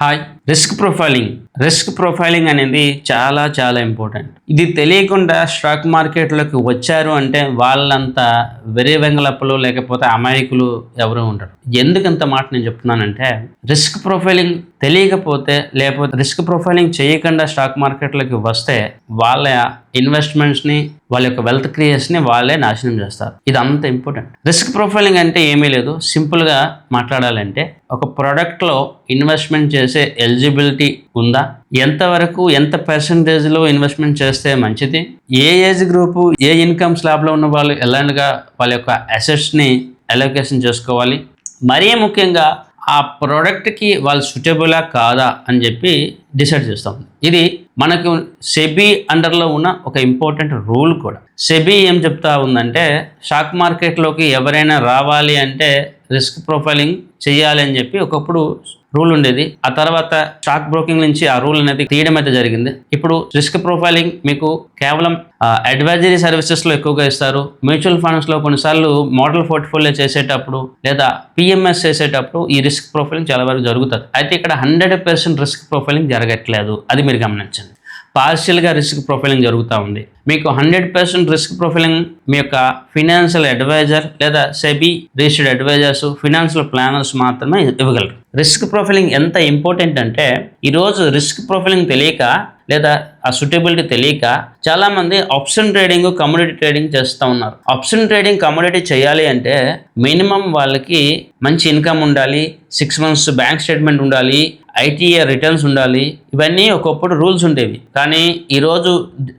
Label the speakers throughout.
Speaker 1: Hi. Risk profiling అనేది చాలా చాలా ఇంపార్టెంట్. ఇది తెలియకుండా స్టాక్ మార్కెట్లోకి వచ్చారు అంటే వాళ్ళంతా వెర్రి వెంగళప్పలు లేకపోతే అమాయకులు ఎవరు ఉండరు. ఎందుకు ఇంత మాట నేను చెప్తున్నానంటే, రిస్క్ ప్రొఫైలింగ్ తెలియకపోతే లేకపోతే రిస్క్ ప్రొఫైలింగ్ చేయకుండా స్టాక్ మార్కెట్లోకి వస్తే వాళ్ళ ఇన్వెస్ట్మెంట్స్ని, వాళ్ళ యొక్క వెల్త్ క్రియేషన్ని వాళ్ళే నాశనం చేస్తారు. ఇది అంత ఇంపార్టెంట్. రిస్క్ ప్రొఫైలింగ్ అంటే ఏమీ లేదు. సింపుల్గా మాట్లాడాలంటే, ఒక ప్రోడక్ట్లో ఇన్వెస్ట్మెంట్ చేసే ఎలిజిబిలిటీ ఉందా, ఎంతవరకు ఎంత పర్సంటేజ్లో ఇన్వెస్ట్మెంట్ చేస్తే మంచిది, ఏ ఏజ్ గ్రూపు, ఏ ఇన్కమ్ స్లాబ్లో ఉన్న వాళ్ళు ఎలాంటిగా వాళ్ళ యొక్క అసెట్స్ని అలోకేషన్ చేసుకోవాలి, మరీ ముఖ్యంగా ఆ ప్రోడక్ట్కి వాళ్ళు సూటబులా కాదా అని చెప్పి డిసైడ్ చేస్తాం. ఇది మనకు సెబీ అండర్లో ఉన్న ఒక ఇంపార్టెంట్ రూల్ కూడా. సెబీ ఏం చెప్తా ఉందంటే, స్టాక్ మార్కెట్లోకి ఎవరైనా రావాలి అంటే రిస్క్ ప్రొఫైలింగ్ చేయాలి అని చెప్పి ఒకప్పుడు రూల్ ఉండేది. ఆ తర్వాత స్టాక్ బ్రోకింగ్ నుంచి ఆ రూల్ అనేది తీయడం అయితే జరిగింది. ఇప్పుడు రిస్క్ ప్రొఫైలింగ్ మీకు కేవలం అడ్వైజరీ సర్వీసెస్లో ఎక్కువగా ఇస్తారు. మ్యూచువల్ ఫండ్స్లో కొన్నిసార్లు మోడల్ పోర్ట్ఫోలియో చేసేటప్పుడు లేదా పిఎంఎస్ చేసేటప్పుడు ఈ రిస్క్ ప్రొఫైలింగ్ చాలా వరకు జరుగుతుంది. అయితే ఇక్కడ 100% రిస్క్ ప్రొఫైలింగ్ జరగట్లేదు. అది మీరు గమనించండి. పార్షియల్గా రిస్క్ ప్రొఫైలింగ్ జరుగుతూ ఉంది. మీకు 100% రిస్క్ ప్రొఫైలింగ్ మీ యొక్క ఫినాన్షియల్ అడ్వైజర్ లేదా SEBI registered advisers, financial planners మాత్రమే ఇవ్వగలరు. రిస్క్ ప్రొఫైలింగ్ ఎంత ఇంపార్టెంట్ అంటే, ఈరోజు రిస్క్ ప్రొఫైలింగ్ తెలియక లేదా ఆ సూటబిలిటీ తెలియక చాలామంది ఆప్షన్ ట్రేడింగ్, కమోడిటీ ట్రేడింగ్ చేస్తూ ఉన్నారు. ఆప్షన్ ట్రేడింగ్, కమోడిటీ చేయాలి అంటే మినిమం వాళ్ళకి మంచి ఇన్కమ్ ఉండాలి, 6 months బ్యాంక్ స్టేట్మెంట్ ఉండాలి, ఐటీఏ రిటర్న్స్ ఉండాలి. ఇవన్నీ ఒకప్పుడు రూల్స్ ఉండేవి. కానీ ఈరోజు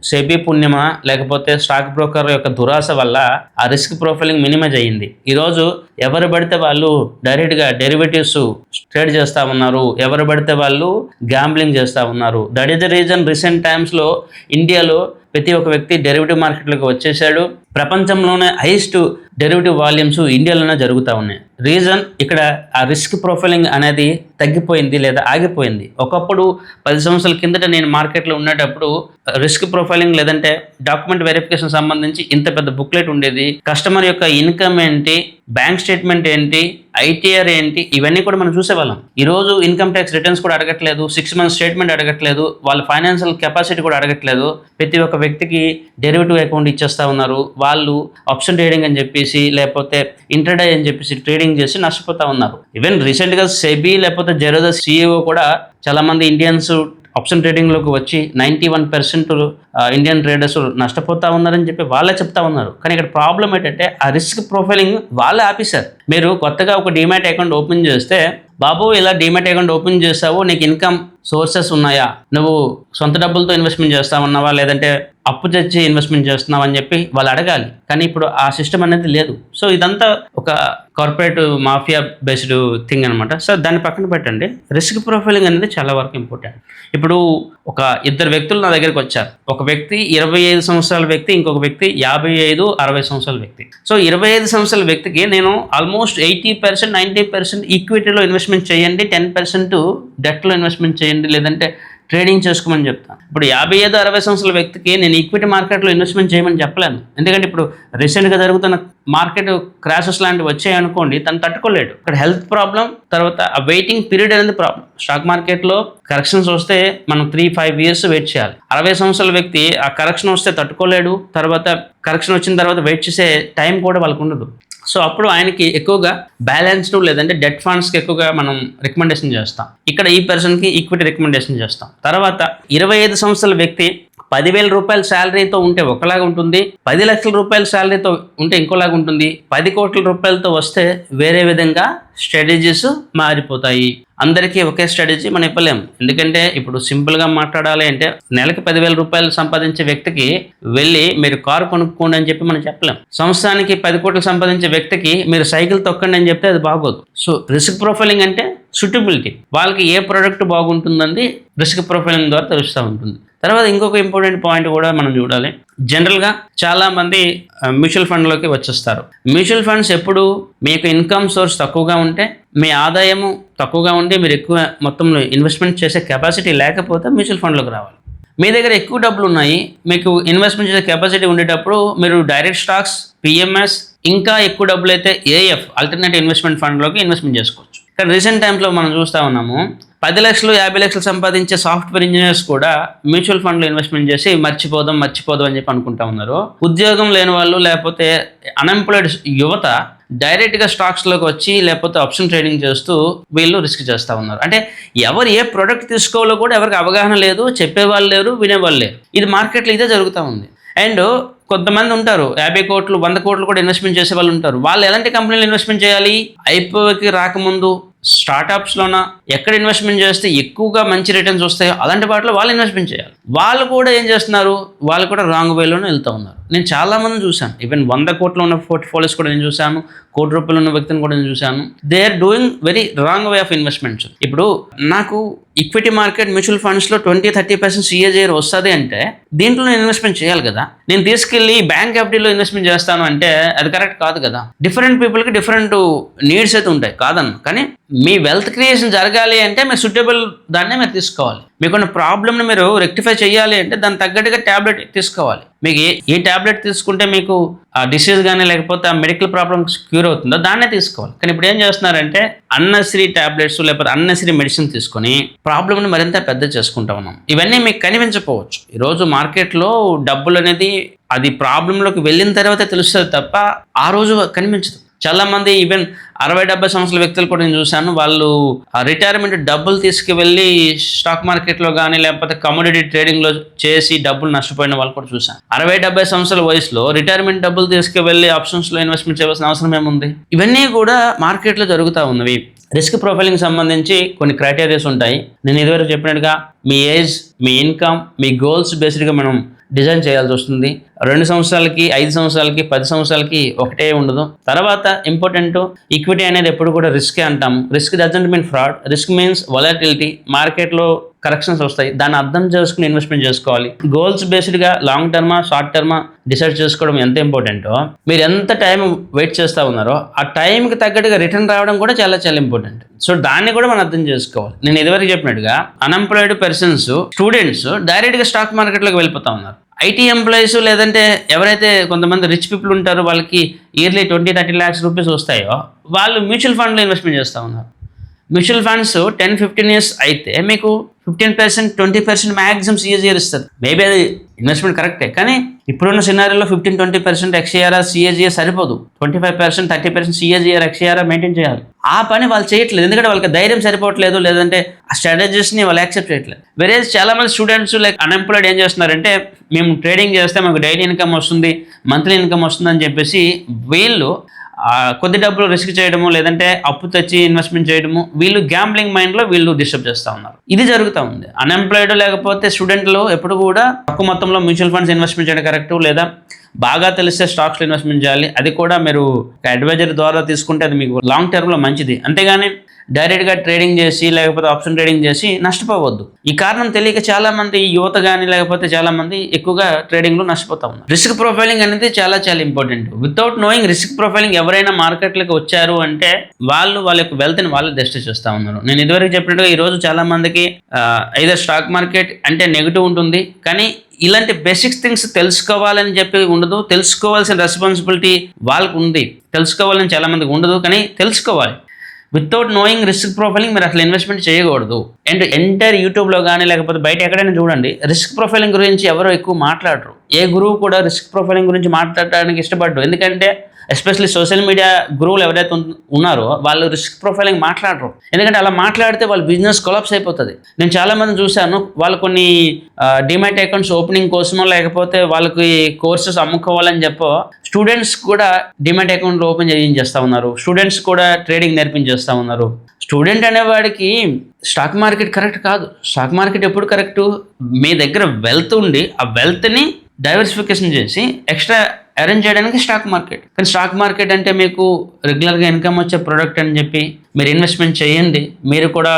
Speaker 1: సెబీ పుణ్యమా లేకపోతే స్టాక్ బ్రోకర్ యొక్క దురాశ వల్ల ఆ రిస్క్ ప్రొఫైలింగ్ మినిమైజ్ అయ్యింది. ఈరోజు ఎవరు పడితే వాళ్ళు డైరెక్ట్గా డెరివేటివ్స్ ట్రేడ్ చేస్తూ ఉన్నారు, ఎవరు పడితే వాళ్ళు గ్యాంబ్లింగ్ చేస్తూ ఉన్నారు. That is the reason recent టైమ్స్లో ఇండియాలో ప్రతి ఒక్క వ్యక్తి డెరివేటివ్ మార్కెట్లోకి వచ్చేసాడు. ప్రపంచంలోనే హైయెస్ట్ డెరివేటివ్ వాల్యూమ్స్ ఇండియాలోనే జరుగుతూ ఉన్నాయి. రీజన్ ఇక్కడ ఆ రిస్క్ ప్రొఫైలింగ్ అనేది తగ్గిపోయింది లేదా ఆగిపోయింది. ఒకప్పుడు 10 సంవత్సరాల కిందట నేను మార్కెట్లో ఉండేటప్పుడు రిస్క్ ప్రొఫైలింగ్ లేదంటే డాక్యుమెంట్ వెరిఫికేషన్ సంబంధించి ఇంత పెద్ద బుక్లెట్ ఉండేది. కస్టమర్ యొక్క ఇన్కమ్ ఏంటి, బ్యాంక్ స్టేట్మెంట్ ఏంటి, ఐటీఆర్ ఏంటి, ఇవన్నీ కూడా మనం చూసేవాళ్ళం. ఈరోజు ఇన్కమ్ ట్యాక్స్ రిటర్న్స్ కూడా అడగట్లేదు, 6 months స్టేట్మెంట్ అడగట్లేదు, వాళ్ళ ఫైనాన్షియల్ కెపాసిటీ కూడా అడగట్లేదు. ప్రతి ఒక్క వ్యక్తికి డెరివేటివ్ అకౌంట్ ఇచ్చేస్తూ ఉన్నారు. వాళ్ళు ఆప్షన్ ట్రేడింగ్ అని చెప్పేసి లేకపోతే ఇంటర్డే అని చెప్పేసి ట్రేడింగ్ చేసి నష్టపోతూ ఉన్నారు. ఈవెన్ రీసెంట్గా సెబీ లేకపోతే జెరోదా CEO కూడా చాలామంది ఇండియన్స్ ఆప్షన్ ట్రేడింగ్లోకి వచ్చి 91% ఇండియన్ ట్రేడర్స్ నష్టపోతూ ఉన్నారని చెప్పి వాళ్ళే చెప్తా ఉన్నారు. కానీ ఇక్కడ ప్రాబ్లం ఏంటంటే, ఆ రిస్క్ ప్రొఫైలింగ్ వాళ్ళే ఆపేశారు. మీరు కొత్తగా ఒక డీమ్యాట్ అకౌంట్ ఓపెన్ చేస్తే, బాబు ఇలా డీమ్యాట్ అకౌంట్ ఓపెన్ చేసావు, నీకు ఇన్కమ్ సోర్సెస్ ఉన్నాయా, నువ్వు సొంత డబ్బులతో ఇన్వెస్ట్మెంట్ చేస్తా ఉన్నావా లేదంటే అప్పు తెచ్చి ఇన్వెస్ట్మెంట్ చేస్తున్నావా అని చెప్పి వాళ్ళు అడగాలి. కానీ ఇప్పుడు ఆ సిస్టమ్ అనేది లేదు. సో ఇదంతా ఒక కార్పొరేట్ మాఫియా బేస్డ్ థింగ్ అనమాట. సో దాన్ని పక్కన పెట్టండి. రిస్క్ ప్రొఫైలింగ్ అనేది చాలా వరకు ఇంపార్టెంట్. ఇప్పుడు ఒక ఇద్దరు వ్యక్తులు నా దగ్గరికి వచ్చారు. ఒక వ్యక్తి 25 సంవత్సరాల వ్యక్తి, ఇంకొక వ్యక్తి 55-60 సంవత్సరాల వ్యక్తి. సో 25 సంవత్సరాల వ్యక్తికి నేను ఆల్మోస్ట్ 80%, 90% ఈక్విటీలో ఇన్వెస్ట్మెంట్ చేయండి, 10% డెట్లో ఇన్వెస్ట్మెంట్ చేయండి, లేదంటే ట్రేడింగ్ చేసుకోమని చెప్తాను. ఇప్పుడు 55-60 సంవత్సరాల వ్యక్తికి నేను ఈక్విటీ మార్కెట్లో ఇన్వెస్ట్మెంట్ చేయమని చెప్పలేను. ఎందుకంటే ఇప్పుడు రీసెంట్గా జరుగుతున్న మార్కెట్ క్రాషెస్ లాంటివి వచ్చాయనుకోండి, తను తట్టుకోలేడు. ఇక్కడ హెల్త్ ప్రాబ్లం, తర్వాత ఆ వెయిటింగ్ పీరియడ్ అనేది ప్రాబ్లం. స్టాక్ మార్కెట్లో కరెక్షన్స్ వస్తే మనం 3-5 years వెయిట్ చేయాలి. 60 సంవత్సరాల వ్యక్తి ఆ కరెక్షన్ వస్తే తట్టుకోలేడు. తర్వాత కరెక్షన్ వచ్చిన తర్వాత వెయిట్ చేసే టైం కూడా వాళ్ళకు ఉండదు. సో అప్పుడు ఆయనకి ఎక్కువగా బ్యాలెన్స్డ్ లేదంటే డెట్ ఫండ్స్కి ఎక్కువగా మనం రికమెండేషన్ చేస్తాం. ఇక్కడ ఈ పర్సన్కి ఈక్విటీ రికమెండేషన్ చేస్తాం. తర్వాత 25 సంవత్సరాల వ్యక్తి 10,000 రూపాయల శాలరీతో ఉంటే ఒకలాగా ఉంటుంది, 10 లక్షల రూపాయల శాలరీతో ఉంటే ఇంకోలాగా ఉంటుంది, 10 కోట్ల రూపాయలతో వస్తే వేరే విధంగా స్ట్రాటజీస్ మారిపోతాయి. అందరికీ ఒకే స్ట్రాటజీ మనం ఇవ్వలేము. ఎందుకంటే ఇప్పుడు సింపుల్గా మాట్లాడాలి అంటే, నెలకి 10,000 రూపాయలు సంపాదించే వ్యక్తికి వెళ్ళి మీరు కారు కొనుక్కోండి అని చెప్పి మనం చెప్పలేం. సంవత్సరానికి 10 కోట్లు సంపాదించే వ్యక్తికి మీరు సైకిల్ తొక్కండి అని చెప్తే అది బాగోదు. సో రిస్క్ ప్రొఫైలింగ్ అంటే సూటబిలిటీ, వాళ్ళకి ఏ ప్రోడక్ట్ బాగుంటుందని రిస్క్ ప్రొఫైలింగ్ ద్వారా తెలుస్తూ ఉంటుంది. తర్వాత ఇంకొక ఇంపార్టెంట్ పాయింట్ కూడా మనం చూడాలి. జనరల్గా చాలామంది మ్యూచువల్ ఫండ్లోకి వచ్చేస్తారు. మ్యూచువల్ ఫండ్స్ ఎప్పుడు మీకు ఇన్కమ్ సోర్స్ తక్కువగా ఉంటే, మీ ఆదాయము తక్కువగా ఉండి మీరు ఎక్కువ మొత్తంలో ఇన్వెస్ట్మెంట్ చేసే కెపాసిటీ లేకపోతే మ్యూచువల్ ఫండ్లోకి రావాలి. మీ దగ్గర ఎక్కువ డబ్బులు ఉన్నాయి, మీకు ఇన్వెస్ట్మెంట్ చేసే కెపాసిటీ ఉండేటప్పుడు మీరు డైరెక్ట్ స్టాక్స్, పిఎంఎస్, ఇంకా ఎక్కువ డబ్బులు అయితే ఏఎఫ్ ఆల్టర్నేటివ్ ఇన్వెస్ట్మెంట్ ఫండ్లోకి ఇన్వెస్ట్మెంట్ చేసుకోవచ్చు. కానీ రీసెంట్ టైమ్స్లో మనం చూస్తూ ఉన్నాము 10 లక్షలు 50 లక్షలు సంపాదించే సాఫ్ట్వేర్ ఇంజనీర్స్ కూడా మ్యూచువల్ ఫండ్లో ఇన్వెస్ట్మెంట్ చేసి మర్చిపోదాం అని చెప్పి అనుకుంటా ఉన్నారు. ఉద్యోగం లేని వాళ్ళు లేకపోతే అన్ఎంప్లాయిడ్ యువత డైరెక్ట్గా స్టాక్స్లోకి వచ్చి లేకపోతే ఆప్షన్ ట్రేడింగ్ చేస్తూ వీళ్ళు రిస్క్ చేస్తూ ఉన్నారు. అంటే ఎవరు ఏ ప్రోడక్ట్ తీసుకోవాలో కూడా ఎవరికి అవగాహన లేదు, చెప్పేవాళ్ళు లేరు, వినేవాళ్ళు లేరు. ఇది మార్కెట్లో ఇదే జరుగుతూ ఉంది. అండ్ కొంతమంది ఉంటారు 50 కోట్లు 100 కోట్లు కూడా ఇన్వెస్ట్మెంట్ చేసే వాళ్ళు ఉంటారు. వాళ్ళు ఎలాంటి కంపెనీలు ఇన్వెస్ట్మెంట్ చేయాలి? ఐపీఓకి రాకముందు స్టార్టప్స్లోన ఎక్కడ ఇన్వెస్ట్మెంట్ చేస్తే ఎక్కువగా మంచి రిటర్న్స్ వస్తాయో అలాంటి వాటిలో వాళ్ళు ఇన్వెస్ట్మెంట్ చేయాలి. వాళ్ళు కూడా ఏం చేస్తున్నారు? వాళ్ళు కూడా రాంగ్ వేలోనే వెళ్తూ ఉన్నారు. నేను చాలామంది చూశాను. ఈవెన్ 100 కోట్లు ఉన్న పోర్ట్ఫోలియోస్ కూడా నేను చూశాను, ₹1 ఉన్న వ్యక్తిని కూడా నేను చూశాను. They are doing very wrong way of investments. ఇప్పుడు నాకు ఈక్విటీ మార్కెట్ మ్యూచువల్ ఫండ్స్లో 20-30% CAGR వస్తుంది అంటే దీంట్లో నేను ఇన్వెస్ట్మెంట్ చేయాలి కదా. నేను తీసుకెళ్ళి బ్యాంక్ ఎఫ్డీలో ఇన్వెస్ట్మెంట్ చేస్తాను అంటే అది కరెక్ట్ కాదు కదా. డిఫరెంట్ పీపుల్కి డిఫరెంట్ నీడ్స్ అయితే ఉంటాయి కాదన్న, కానీ మీ వెల్త్ క్రియేషన్ జరగాలి అంటే మీరు సూటబుల్ దాన్నే మీరు తీసుకోవాలి. మీకున్న ప్రాబ్లమ్ని మీరు రెక్టిఫై చేయాలి అంటే దానికి తగ్గట్టుగా ట్యాబ్లెట్ తీసుకోవాలి. మీకు ఏ ట్యాబ్లెట్ తీసుకుంటే మీకు ఆ డిసీజ్ కానీ లేకపోతే ఆ మెడికల్ ప్రాబ్లమ్స్ క్యూర్ అవుతుందో దాన్నే తీసుకోవాలి. కానీ ఇప్పుడు ఏం చేస్తున్నారంటే అన్నెసరీ ట్యాబ్లెట్స్ లేకపోతే అన్నెసరీ మెడిసిన్ తీసుకొని ప్రాబ్లమ్ని మరింత పెద్ద చేసుకుంటా ఉన్నాం. ఇవన్నీ మీకు కనిపించకపోవచ్చు. ఈరోజు మార్కెట్లో డబ్బులు అనేది అది ప్రాబ్లంలోకి వెళ్ళిన తర్వాత తెలుస్తుంది తప్ప ఆ రోజు కనిపించదు. చాలామంది ఈవెన్ 60-70 సంవత్సరాల వ్యక్తులు కూడా నేను చూశాను. వాళ్ళు రిటైర్మెంట్ డబ్బులు తీసుకువెళ్ళి స్టాక్ మార్కెట్లో కానీ లేకపోతే కమోడిటీ ట్రేడింగ్లో చేసి డబ్బులు నష్టపోయిన వాళ్ళు కూడా చూశాను. 60-70 సంవత్సరాల వయసులో రిటైర్మెంట్ డబ్బులు తీసుకువెళ్ళి ఆప్షన్స్లో ఇన్వెస్ట్మెంట్ చేయాల్సిన అవసరం ఏముంది? ఇవన్నీ కూడా మార్కెట్లో జరుగుతూ ఉన్నవి. రిస్క్ ప్రొఫైలింగ్ సంబంధించి కొన్ని క్రైటీరియాస్ ఉంటాయి. నేను ఇదివరకు చెప్పినట్టుగా మీ ఏజ్, మీ ఇన్కమ్, మీ గోల్స్ బేస్డ్గా మనం డిజైన్ చేయాల్సి వస్తుంది. 2 సంవత్సరాలకి 5 సంవత్సరాలకి 10 సంవత్సరాలకి ఒకటే ఉండదు. తర్వాత ఇంపార్టెంట్, ఈక్విటీ అనేది ఎప్పుడు కూడా రిస్కే అంటాము. Risk doesn't mean fraud. Risk means volatility. మార్కెట్లో కరెక్షన్స్ వస్తాయి, దాన్ని అర్థం చేసుకుని ఇన్వెస్ట్మెంట్ చేసుకోవాలి. గోల్స్ బేస్డ్గా లాంగ్ టర్మా షార్ట్ టర్మా డిసైడ్ చేసుకోవడం ఎంత ఇంపార్టెంటో, మీరు ఎంత టైం వెయిట్ చేస్తూ ఉన్నారో ఆ టైంకి తగ్గట్టుగా రిటర్న్ రావడం కూడా చాలా చాలా ఇంపార్టెంట్. సో దాన్ని కూడా మనం అర్థం చేసుకోవాలి. నేను ఇదివరకు చెప్పినట్టుగా అన్ఎంప్లాయిడ్ పర్సన్స్, స్టూడెంట్స్ డైరెక్ట్గా స్టాక్ మార్కెట్లోకి వెళ్ళిపోతూ ఉన్నారు. ఐటీ ఎంప్లాయీస్ లేదంటే ఎవరైతే కొంతమంది రిచ్ పీపుల్ ఉంటారో వాళ్ళకి ఇయర్లీ 20-30 lakhs రూపీస్ వస్తాయో వాళ్ళు మ్యూచువల్ ఫండ్లో ఇన్వెస్ట్మెంట్ చేస్తూ ఉన్నారు. మ్యూచువల్ ఫండ్స్ 10-15 years అయితే మీకు 15%, 20% మ్యాక్సిమం CAGR ఇస్తుంది. మేబీ అది ఇన్వెస్ట్మెంట్ కరెక్టే, కానీ ఇప్పుడున్న సినారీలో 15-20% XAR CAGR సరిపోదు. 25%, 30% CAGR XAR మెయింటైన్ చేయాలి. ఆ పని వాళ్ళు చేయట్లేదు, ఎందుకంటే వాళ్ళకి ధైర్యం సరిపోవట్లేదు, లేదంటే ఆ స్ట్రాటజీస్ని వాళ్ళు యాక్సెప్ట్ చేయట్లేదు. వేరే చాలా మంది స్టూడెంట్స్ లైక్ అన్ఎంప్లాయిడ్ ఏం చేస్తున్నారంటే మేము ట్రేడింగ్ చేస్తే మాకు డైలీ ఇన్కమ్ వస్తుంది, మంత్లీ ఇన్కమ్ వస్తుంది అని చెప్పేసి వీళ్ళు కొద్ది డబ్బులు రిస్క్ చేయడము లేదంటే అప్పు తెచ్చి ఇన్వెస్ట్మెంట్ చేయడము, వీళ్ళు గ్యాంబ్లింగ్ మైండ్లో వీళ్ళు డిస్టర్బ్ చేస్తూ ఉన్నారు. ఇది జరుగుతూ ఉంది. అన్ఎంప్లాయిడ్ లేకపోతే స్టూడెంట్లు ఎప్పుడు కూడా తక్కువ మొత్తంలో మ్యూచువల్ ఫండ్స్ ఇన్వెస్ట్మెంట్ చేయడం కరెక్ట్, లేదా బాగా తెలిస్తే స్టాక్స్లో ఇన్వెస్ట్మెంట్ చేయాలి. అది కూడా మీరు అడ్వైజర్ ద్వారా తీసుకుంటే అది మీకు లాంగ్ టర్మ్లో మంచిది. అంతేగాని డైరెక్ట్గా ట్రేడింగ్ చేసి లేకపోతే ఆప్షన్ ట్రేడింగ్ చేసి నష్టపోవద్దు. ఈ కారణం తెలియక చాలామంది యువత కానీ లేకపోతే చాలామంది ఎక్కువగా ట్రేడింగ్లో నష్టపోతూ ఉన్నారు. రిస్క్ ప్రొఫైలింగ్ అనేది చాలా చాలా important. Without knowing risk profiling ఎవరైనా మార్కెట్లోకి వచ్చారు అంటే వాళ్ళ యొక్క వెల్త్ని వాళ్ళు డిస్ట్రాయ్ చేస్తూ ఉన్నారు. నేను ఇదివరకు చెప్పినట్టుగా ఈరోజు చాలామందికి ఐదర్ స్టాక్ మార్కెట్ అంటే నెగిటివ్ ఉంటుంది, కానీ ఇలాంటి బేసిక్స్ థింగ్స్ తెలుసుకోవాలని చెప్పి ఉండదు. తెలుసుకోవాల్సిన రెస్పాన్సిబిలిటీ వాళ్ళకు ఉంది, తెలుసుకోవాలని చాలామందికి ఉండదు, కానీ తెలుసుకోవాలి. వితౌట్ నోయింగ్ రిస్క్ ప్రొఫైలింగ్ మీరు అసలు ఇన్వెస్ట్మెంట్ చేయకూడదు. అండ్ ఎంటైర్ యూట్యూబ్లో కానీ లేకపోతే బయట ఎక్కడైనా చూడండి, రిస్క్ ప్రొఫైలింగ్ గురించి ఎవరో ఎక్కువ మాట్లాడరు. ఏ గురువు కూడా రిస్క్ ప్రొఫైలింగ్ గురించి మాట్లాడడానికి ఇష్టపడ్డారు. ఎందుకంటే ఎస్పెషల్లీ సోషల్ మీడియా గురువులు ఎవరైతే ఉన్నారో వాళ్ళు రిస్క్ ప్రొఫైలింగ్ మాట్లాడరు. ఎందుకంటే అలా మాట్లాడితే వాళ్ళ బిజినెస్ కొలాప్స్ అయిపోతుంది. నేను చాలామంది చూశాను, వాళ్ళు కొన్ని డిమాట్ అకౌంట్స్ ఓపెనింగ్ కోసమో లేకపోతే వాళ్ళకి కోర్సెస్ అమ్ముకోవాలని చెప్పో స్టూడెంట్స్ కూడా డిమాట్ అకౌంట్లు ఓపెన్ చేయించేస్తూ ఉన్నారు, స్టూడెంట్స్ కూడా ట్రేడింగ్ నేర్పించేస్తూ ఉన్నారు. స్టూడెంట్ అనేవాడికి స్టాక్ మార్కెట్ కరెక్ట్ కాదు. స్టాక్ మార్కెట్ ఎప్పుడు కరెక్టు? మీ దగ్గర వెల్త్ ఉండి ఆ వెల్త్ని డైవర్సిఫికేషన్ చేసి ఎక్స్ట్రా అరేంజ్ చేయడానికి స్టాక్ మార్కెట్. కానీ స్టాక్ మార్కెట్ అంటే మీకు రెగ్యులర్గా ఇన్కమ్ వచ్చే ప్రోడక్ట్ అని చెప్పి మీరు ఇన్వెస్ట్మెంట్ చేయండి, మీరు కూడా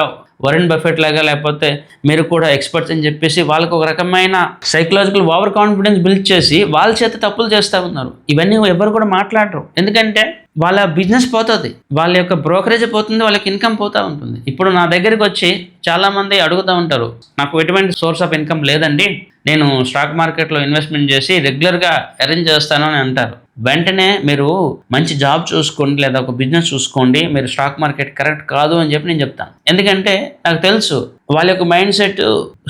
Speaker 1: వరుణ్ బఫెట్ లాగా లేకపోతే మీరు కూడా ఎక్స్పర్ట్స్ అని చెప్పేసి వాళ్ళకు ఒక రకమైన సైకలాజికల్ ఓవర్ కాన్ఫిడెన్స్ బిల్డ్ చేసి వాళ్ళ చేత తప్పులు చేస్తూ ఉన్నారు. ఇవన్నీ ఎవరు కూడా మాట్లాడరు, ఎందుకంటే వాళ్ళ బిజినెస్ పోతుంది, వాళ్ళ యొక్క బ్రోకరేజ్ పోతుంది, వాళ్ళకి ఇన్కమ్ పోతూ ఉంటుంది. ఇప్పుడు నా దగ్గరికి వచ్చి చాలామంది అడుగుతూ ఉంటారు, నాకు ఎటువంటి సోర్స్ ఆఫ్ ఇన్కమ్ లేదండి, నేను స్టాక్ మార్కెట్లో ఇన్వెస్ట్మెంట్ చేసి రెగ్యులర్గా అరేంజ్ చేస్తాను అని అంటారు. వెంటనే మీరు మంచి జాబ్ చూసుకోండి లేదా ఒక బిజినెస్ చూసుకోండి, మీరు స్టాక్ మార్కెట్ కరెక్ట్ కాదు అని చెప్పి నేను చెప్తాను. ఎందుకంటే నాకు తెలుసు వాళ్ళ యొక్క మైండ్ సెట్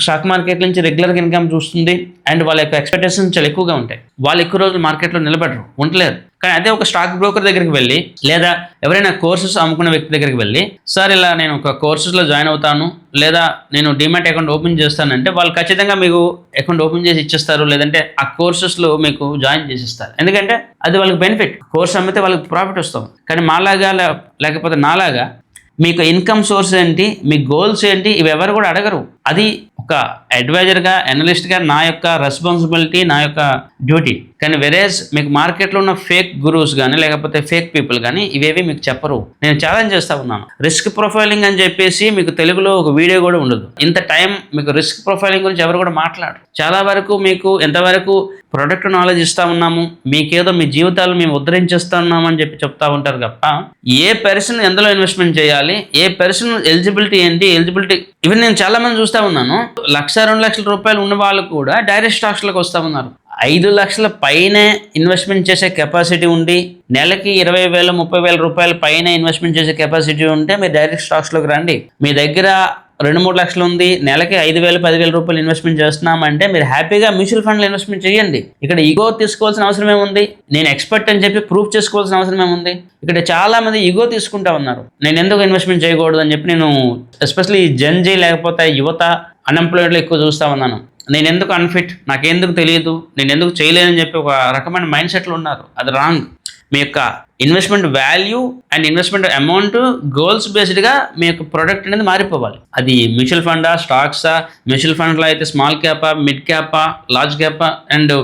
Speaker 1: స్టాక్ మార్కెట్ నుంచి రెగ్యులర్గా ఇన్కమ్ చూస్తుంది అండ్ వాళ్ళ యొక్క ఎక్స్పెక్టేషన్స్ చాలా ఎక్కువగా ఉంటాయి. వాళ్ళు ఎక్కువ రోజులు మార్కెట్లో నిలబడరు, ఉండలేరు. కానీ అదే ఒక స్టాక్ బ్రోకర్ దగ్గరికి వెళ్ళి లేదా ఎవరైనా కోర్సెస్ అమ్ముకున్న వ్యక్తి దగ్గరికి వెళ్ళి, సార్ ఇలా నేను ఒక కోర్సెస్లో జాయిన్ అవుతాను లేదా నేను డిమాట్ అకౌంట్ ఓపెన్ చేస్తానంటే వాళ్ళు ఖచ్చితంగా మీకు అకౌంట్ ఓపెన్ చేసి ఇచ్చేస్తారు, లేదంటే ఆ కోర్సెస్లో మీకు జాయిన్ చేసిస్తారు. ఎందుకంటే అది వాళ్ళకి బెనిఫిట్. కోర్స్ అమ్మితే వాళ్ళకి ప్రాఫిట్ వస్తాం. కానీ మాలాగా లేకపోతే నాలాగా మీకు ఇన్కమ్ సోర్స్ ఏంటి, మీ గోల్స్ ఏంటి, ఇవి ఎవరు కూడా అడగరు. అది ఒక అడ్వైజర్గా అనలిస్ట్గా నా యొక్క రెస్పాన్సిబిలిటీ, నా యొక్క డ్యూటీ. కానీ వెరేజ్ మీకు మార్కెట్లో ఉన్న ఫేక్ గురూస్ కానీ లేకపోతే ఫేక్ పీపుల్ కానీ ఇవేవి మీకు చెప్పరు. నేను ఛాలెంజ్ చేస్తా ఉన్నాను. రిస్క్ ప్రొఫైలింగ్ అని చెప్పేసి మీకు తెలుగులో ఒక వీడియో కూడా ఉండదు. ఇంత టైం మీకు రిస్క్ ప్రొఫైలింగ్ గురించి ఎవరు కూడా మాట్లాడరు. చాలా వరకు మీకు ఎంతవరకు ప్రొడక్ట్ నాలెడ్జ్ ఇస్తా ఉన్నాము, మీకేదో మీ జీవితాలు మేము ఉద్ధరించేస్తా ఉన్నాము అని చెప్పి చెప్తా ఉంటారు తప్ప ఏ పర్సన్ ఎందులో ఇన్వెస్ట్మెంట్ చేయాలి, ఏ పర్సన్ ఎలిజిబిలిటీ ఏంటి, ఈవెన్ నేను చాలా మంది చూస్తా ఉన్నాను 1-2 లక్షల రూపాయలు ఉన్న వాళ్ళు కూడా డైరెక్ట్ స్టాక్స్లోకి వస్తూ ఉన్నారు. 5 లక్షల పైనే ఇన్వెస్ట్మెంట్ చేసే కెపాసిటీ ఉండి నెలకి 20,000-30,000 రూపాయల పైన ఇన్వెస్ట్మెంట్ చేసే కెపాసిటీ ఉంటే మీరు డైరెక్ట్ స్టాక్స్లోకి రండి. మీ దగ్గర 2-3 లక్షలు ఉంది, నెలకి 5,000-10,000 రూపాయలు ఇన్వెస్ట్మెంట్ చేస్తున్నామంటే మీరు హ్యాపీగా మ్యూచువల్ ఫండ్లో ఇన్వెస్ట్మెంట్ చేయండి. ఇక్కడ ఈగో తీసుకోవాల్సిన అవసరం ఏముంది, నేను ఎక్స్పర్ట్ అని చెప్పి ప్రూఫ్ చేసుకోవాల్సిన అవసరం ఏముంది. ఇక్కడ చాలా మంది ఈగో తీసుకుంటా ఉన్నారు, నేను ఎందుకు ఇన్వెస్ట్మెంట్ చేయకూడదు అని చెప్పి. నేను ఎస్పెషల్లీ జెన్జీ లేకపోతే యువత అన్ఎంప్లాయిడ్లో ఎక్కువ చూస్తూ ఉన్నాను. నేను ఎందుకు అన్ఫిట్, నాకెందుకు తెలియదు, నేను ఎందుకు చేయలేనని చెప్పి ఒక రకమైన మైండ్ సెట్లు ఉన్నారు. అది రాంగ్. మీ యొక్క investment value and investment amount goals బేస్డ్గా మీ యొక్క ప్రొడక్ట్ అనేది మారిపోవాలి. అది మ్యూచువల్ ఫండా, స్టాక్సా, మ్యూచువల్ ఫండ్లో అయితే స్మాల్ క్యాపా, మిడ్ క్యాపా, లార్జ్ క్యాపా అండ్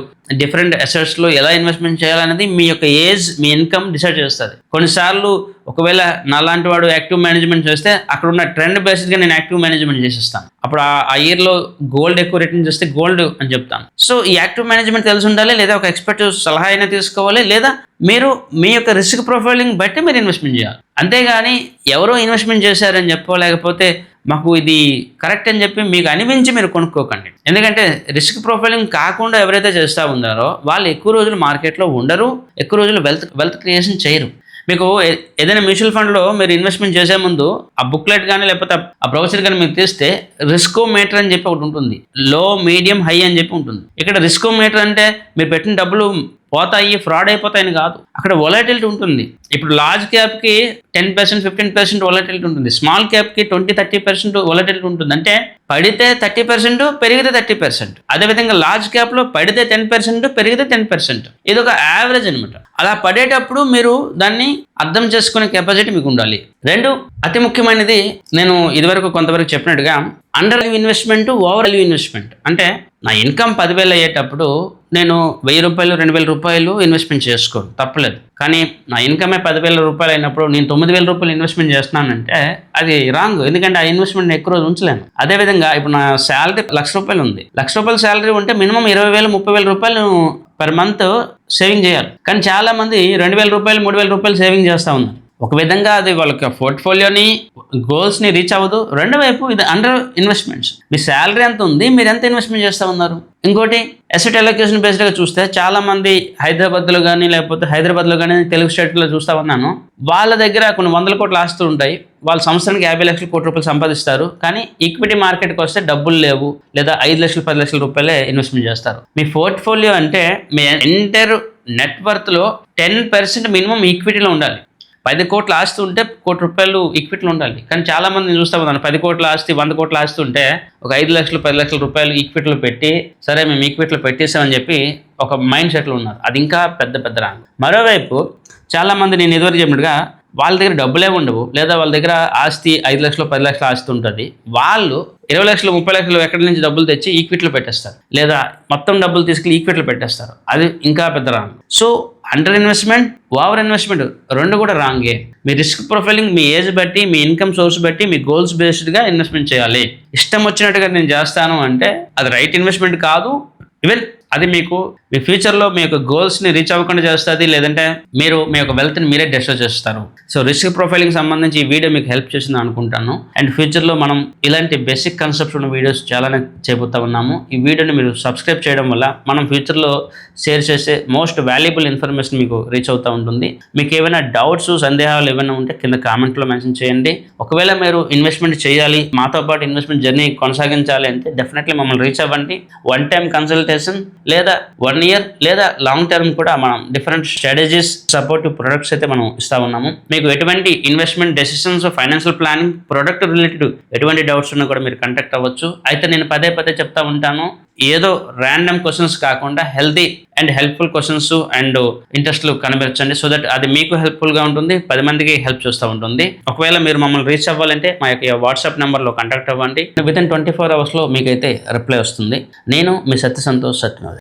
Speaker 1: డిఫరెంట్ అసెట్స్లో ఎలా ఇన్వెస్ట్మెంట్ చేయాలనేది మీ యొక్క ఏజ్, మీ ఇన్కమ్ డిసైడ్ చేస్తుంది. కొన్నిసార్లు ఒకవేళ నాలాంటి వాడు యాక్టివ్ మేనేజ్మెంట్ చేస్తే అక్కడ ఉన్న ట్రెండ్ బేస్డ్గా నేను యాక్టివ్ మేనేజ్మెంట్ చేసేస్తాను. అప్పుడు ఆ ఇయర్లో గోల్డ్ ఎక్కువ రిటర్న్ చేస్తే గోల్డ్ అని చెప్తాను. సో ఈ యాక్టివ్ మేనేజ్మెంట్ తెలిసి ఉండాలి, లేదా ఒక ఎక్స్పర్ట్ సలహా అయినా తీసుకోవాలి, లేదా మీరు మీ యొక్క రిస్క్ ప్రొఫైలింగ్ బట్టి మీరు ఇన్వెస్ట్మెంట్ చేయాలి. అంతేగాని ఎవరో ఇన్వెస్ట్మెంట్ చేశారని చెప్పో లేకపోతే మాకు ఇది కరెక్ట్ అని చెప్పి మీకు అనిపించి మీరు కొనుక్కోకండి. ఎందుకంటే రిస్క్ ప్రొఫైలింగ్ కాకుండా ఎవరైతే చేస్తూ ఉన్నారో వాళ్ళు ఎక్కువ రోజులు మార్కెట్లో ఉండరు, ఎక్కువ రోజులు వెల్త్ క్రియేషన్ చేయరు. మీకు ఏదైనా మ్యూచువల్ ఫండ్లో మీరు ఇన్వెస్ట్మెంట్ చేసే ముందు ఆ బుక్లెట్ కానీ లేకపోతే ఆ బ్రౌచర్ కానీ మీరు తీస్తే రిస్కోమీటర్ అని చెప్పి ఒకటి ఉంటుంది, లో, మీడియం, హై అని చెప్పి ఉంటుంది. ఇక్కడ రిస్కోమీటర్ అంటే మీరు పెట్టిన డబ్బులు పోతాయి, ఫ్రాడ్ అయిపోతాయని కాదు, అక్కడ వొలటిలిటీ ఉంటుంది. ఇప్పుడు లార్జ్ క్యాప్కి 10%, 15% వొలటిలిటీ ఉంటుంది, స్మాల్ క్యాప్కి 20-30% వొలటిలిటీ ఉంటుంది. అంటే పడితే 30%, పెరిగితే 30%. అదేవిధంగా లార్జ్ క్యాప్లో పడితే 10%, పెరిగితే 10%. ఇది ఒక యావరేజ్ అనమాట. అలా పడేటప్పుడు మీరు దాన్ని అర్థం చేసుకునే కెపాసిటీ మీకు ఉండాలి. 2 అతి ముఖ్యమైనది, నేను ఇదివరకు కొంతవరకు చెప్పినట్టుగా under value investment, over value investment. అంటే నా ఇన్కమ్ 10,000 అయ్యేటప్పుడు నేను 1,000 రూపాయలు, 2,000 రూపాయలు ఇన్వెస్ట్మెంట్ చేసుకోను, తప్పలేదు. కానీ నా ఇన్కమే 10,000 రూపాయలు అయినప్పుడు నేను 9,000 రూపాయలు ఇన్వెస్ట్మెంట్ చేస్తున్నానంటే అది రాంగ్. ఎందుకంటే ఆ ఇన్వెస్ట్మెంట్ ఎక్కువ రోజు ఉంచలేను. అదేవిధంగా ఇప్పుడు నా శాలరీ 1,00,000 రూపాయలు ఉంది. 1,00,000 రూపాయల శాలరీ ఉంటే మినిమం 20,000-30,000 రూపాయలు పర్ మంత్ సేవింగ్ చేయాలి. కానీ చాలా మంది 2,000 రూపాయలు, 3,000 రూపాయలు సేవింగ్ చేస్తూ ఉన్నారు. ఒక విధంగా అది వాళ్ళకి పోర్ట్ఫోలియోని, గోల్స్ని రీచ్ అవ్వదు. రెండో వైపు ఇది అండర్ ఇన్వెస్ట్మెంట్స్. మీ శాలరీ ఎంత ఉంది, మీరు ఎంత ఇన్వెస్ట్మెంట్ చేస్తూ ఉన్నారు. ఇంకోటి అసెట్ అలొకేషన్ బేస్డ్గా చూస్తే చాలా మంది హైదరాబాద్లో కానీ లేకపోతే హైదరాబాద్లో కానీ తెలుగు స్టేట్లో చూస్తూ ఉన్నాను, వాళ్ళ దగ్గర కొన్ని 100 కోట్ల ఆస్తులు ఉంటాయి. వాళ్ళ సంవత్సరానికి 50 కోట్ల రూపాయలు సంపాదిస్తారు. కానీ ఈక్విటీ మార్కెట్కి వస్తే డబ్బులు లేవు, లేదా 5 లక్షలు 10 లక్షల రూపాయలే ఇన్వెస్ట్మెంట్ చేస్తారు. మీ పోర్ట్ఫోలియో అంటే మీ ఎంటైర్ నెట్వర్త్లో 10% మినిమం ఈక్విటీలో ఉండాలి. 10 కోట్ల ఆస్తి ఉంటే 1 కోటి రూపాయలు ఈక్విటీలో ఉండాలి. కానీ చాలా మంది చూస్తూ ఉన్నాను 10 కోట్ల ఆస్తి, 100 కోట్ల ఆస్తి ఉంటే ఒక 5 లక్షలు 10 లక్షల రూపాయలు ఈక్విటీలో పెట్టి, సరే మేము ఈక్విటీలో పెట్టేసామని చెప్పి ఒక మైండ్ సెట్లో ఉన్నారు. అది ఇంకా పెద్ద రాంగ్. మరోవైపు చాలామంది నేను ఇదివరకు చెప్పినట్టుగా వాళ్ళ దగ్గర డబ్బులే ఉండవు, లేదా వాళ్ళ దగ్గర ఆస్తి 5 లక్షలు 10 లక్షల ఆస్తి ఉంటుంది. వాళ్ళు 20 లక్షలు 30 లక్షలు ఎక్కడి నుంచి డబ్బులు తెచ్చి ఈక్విటీలో పెట్టేస్తారు, లేదా మొత్తం డబ్బులు తీసుకెళ్ళి ఈక్విటీలో పెట్టేస్తారు. అది ఇంకా పెద్ద wrong. So under investment, over investment 2 కూడా రాంగే. మీ రిస్క్ ప్రొఫైలింగ్ మీ ఏజ్ బట్టి, మీ ఇన్కమ్ సోర్స్ బట్టి, మీ గోల్స్ బేస్డ్గా ఇన్వెస్ట్మెంట్ చేయాలి. ఇష్టం వచ్చినట్టుగా నేను చేస్తాను అంటే అది రైట్ ఇన్వెస్ట్మెంట్ కాదు. ఈవెన్ అది మీకు మీ ఫ్యూచర్లో మీ యొక్క గోల్స్ని రీచ్ అవ్వకుండా చేస్తుంది, లేదంటే మీరు మీ యొక్క వెల్త్ని మీరే డిస్ట్రాయ్ చేస్తారు. సో రిస్క్ ప్రొఫైలింగ్ సంబంధించి ఈ వీడియో మీకు హెల్ప్ చేసింది అనుకుంటాను. అండ్ ఫ్యూచర్లో మనం ఇలాంటి బేసిక్ కాన్సెప్ట్స్ ఉన్న వీడియోస్ చాలానే చేయబోతా ఉన్నాము. ఈ వీడియోని మీరు సబ్స్క్రైబ్ చేయడం వల్ల మనం ఫ్యూచర్లో షేర్ చేసే మోస్ట్ వాల్యుబుల్ ఇన్ఫర్మేషన్ మీకు రీచ్ అవుతూ ఉంటుంది. మీకు ఏమైనా డౌట్స్, సందేహాలు ఏమైనా ఉంటే కింద కామెంట్లో మెన్షన్ చేయండి. ఒకవేళ మీరు ఇన్వెస్ట్మెంట్ చేయాలి, మాతో పాటు ఇన్వెస్ట్మెంట్ జర్నీ కొనసాగించాలి అంటే డెఫినెట్లీ మమ్మల్ని రీచ్ అవ్వండి. వన్ టైం కన్సల్టేషన్ లేదా 1 year లేదా లాంగ్ టర్మ్ కూడా మనం డిఫరెంట్ స్ట్రాటజీస్, సపోర్టివ్ ప్రొడక్ట్స్ అయితే మనం ఇస్తా ఉన్నాము. మీకు ఎటువంటి investment decisions, financial planning, product related ఎటువంటి డౌట్స్ ఉన్నా కూడా మీరు కాంటాక్ట్ అవ్వచ్చు. అయితే నేను పదే చెప్తా ఉంటాను, ఏదో ర్యాండమ్ క్వశ్చన్స్ కాకుండా healthy and helpful questions and ఇంట్రెస్ట్లు కనబెరచండి. సో దట్ అది మీకు హెల్ప్ఫుల్గా ఉంటుంది, 10 మందికి హెల్ప్ చేస్తూ ఉంటుంది. ఒకవేళ మీరు మమ్మల్ని రీచ్ అవ్వాలంటే మా యొక్క వాట్సాప్ నెంబర్లో కాంటాక్ట్ అవ్వండి. వితిన్ 24 hours మీకైతే రిప్లై వస్తుంది. నేను మీ సత్య సంతోష్ సత్యనారాయణ.